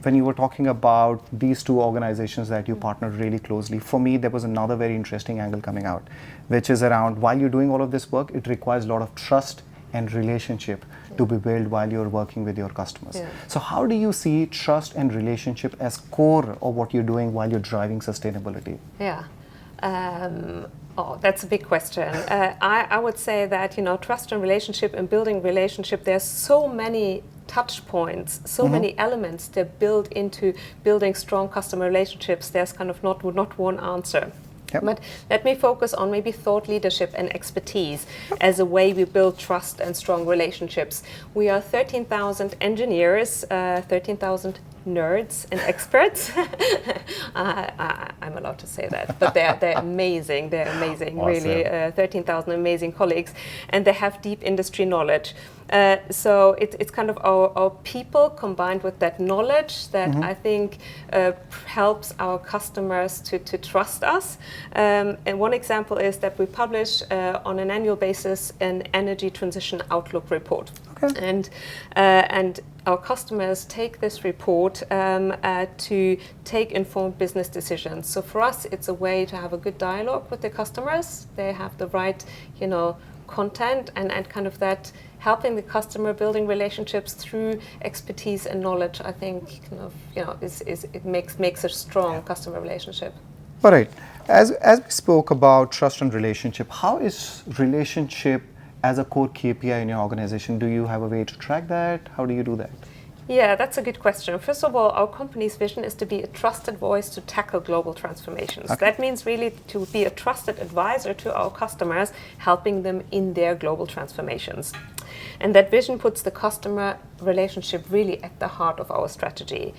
when you were talking about these two organizations that you partnered really closely, for me, there was another very interesting angle coming out, which is around while you're doing all of this work, it requires a lot of trust and relationship to be built while you're working with your customers. Yeah. So how do you see trust and relationship as core of what you're doing while you're driving sustainability? Yeah. That's a big question. I would say that, trust and relationship and building relationship, there's so many touch points, so many elements that build into building strong customer relationships. There's kind of not one answer. Yep. But let me focus on maybe thought leadership and expertise as a way we build trust and strong relationships. We are 13,000 engineers, 13,000 nerds and experts. I'm allowed to say that, but they're amazing. They're amazing, awesome. Really. 13,000 amazing colleagues, and they have deep industry knowledge. So it's kind of our people combined with that knowledge that I think helps our customers to trust us. And one example is that we publish on an annual basis an energy transition outlook report. Okay. And our customers take this report to take informed business decisions. So for us, it's a way to have a good dialogue with the customers. They have the right, content and kind of that helping the customer, building relationships through expertise and knowledge. I think it makes a strong customer relationship. All right. As we spoke about trust and relationship, how is relationship as a core KPI in your organization? Do you have a way to track that? How do you do that? Yeah, that's a good question. First of all, our company's vision is to be a trusted voice to tackle global transformations. Okay. That means really to be a trusted advisor to our customers, helping them in their global transformations. And that vision puts the customer relationship really at the heart of our strategy.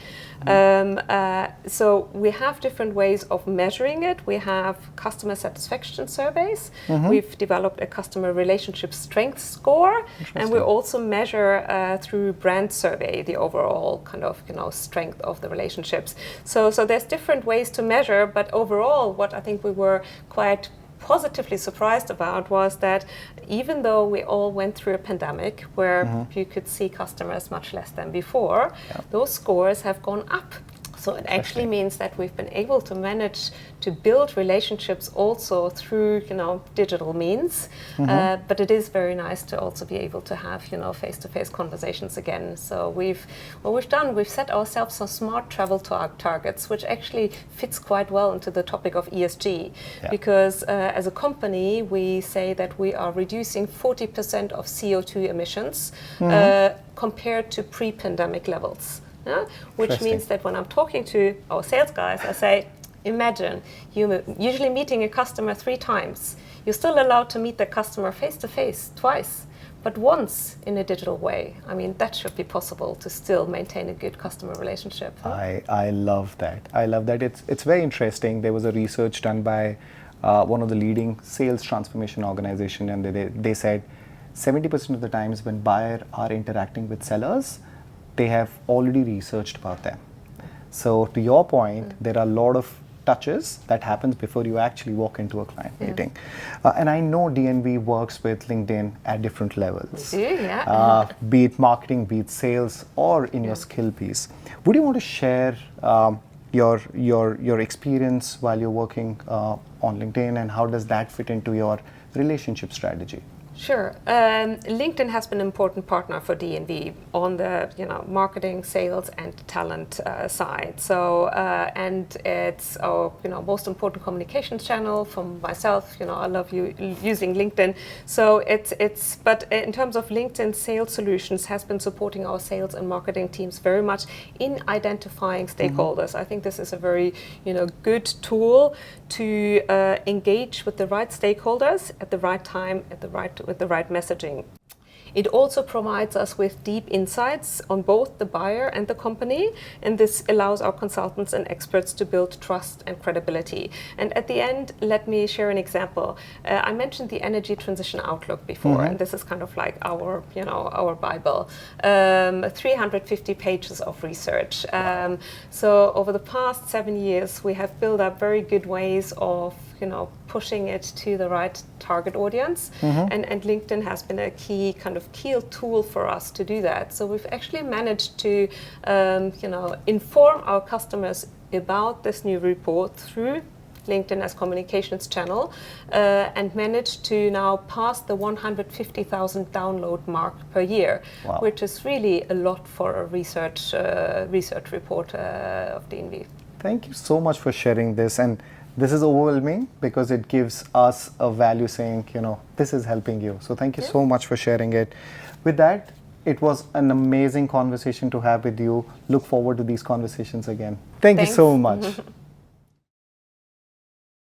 So we have different ways of measuring it. We have customer satisfaction surveys. We've developed a customer relationship strength score, and we also measure through brand survey the overall kind of strength of the relationships. So there's different ways to measure, but overall, what I think we were quite positively surprised about was that even though we all went through a pandemic where you could see customers much less than before, those scores have gone up. So it actually means that we've been able to manage to build relationships also through, digital means. But it is very nice to also be able to have, face-to-face conversations again. So we've set ourselves some smart travel targets, which actually fits quite well into the topic of ESG. Yeah. Because as a company, we say that we are reducing 40% of CO2 emissions compared to pre-pandemic levels. Which means that when I'm talking to our sales guys, I say, imagine you usually meeting a customer 3 times. You're still allowed to meet the customer face-to-face twice, but once in a digital way. I mean, that should be possible to still maintain a good customer relationship. I love that. I love that. It's very interesting. There was a research done by one of the leading sales transformation organization, and they said 70% of the times when buyers are interacting with sellers, they have already researched about them. So to your point, there are a lot of touches that happens before you actually walk into a client meeting. And I know DNV works with LinkedIn at different levels. Be it marketing, be it sales, or in your skill piece. Would you want to share your experience while you're working on LinkedIn, and how does that fit into your relationship strategy? Sure. LinkedIn has been an important partner for DNV on the marketing, sales, and talent side. So and it's our most important communications channel for myself. I love using LinkedIn. So but in terms of LinkedIn Sales Solutions has been supporting our sales and marketing teams very much in identifying stakeholders. I think this is a very good tool to engage with the right stakeholders at the right time with the right messaging. It also provides us with deep insights on both the buyer and the company, and this allows our consultants and experts to build trust and credibility. And at the end, let me share an example. I mentioned the energy transition outlook before, and this is kind of like our Bible. 350 pages of research. So over the past 7 years, we have built up very good ways of pushing it to the right target audience. And LinkedIn has been a key tool for us to do that. So we've actually managed to inform our customers about this new report through LinkedIn as communications channel, and managed to now pass the 150,000 download mark per year, Wow. which is really a lot for a research report of DNV. Thank you so much for sharing this, and this is overwhelming because it gives us a value saying, this is helping you. So thank you so much for sharing it. With that, it was an amazing conversation to have with you. Look forward to these conversations again. Thank you Thanks. so much.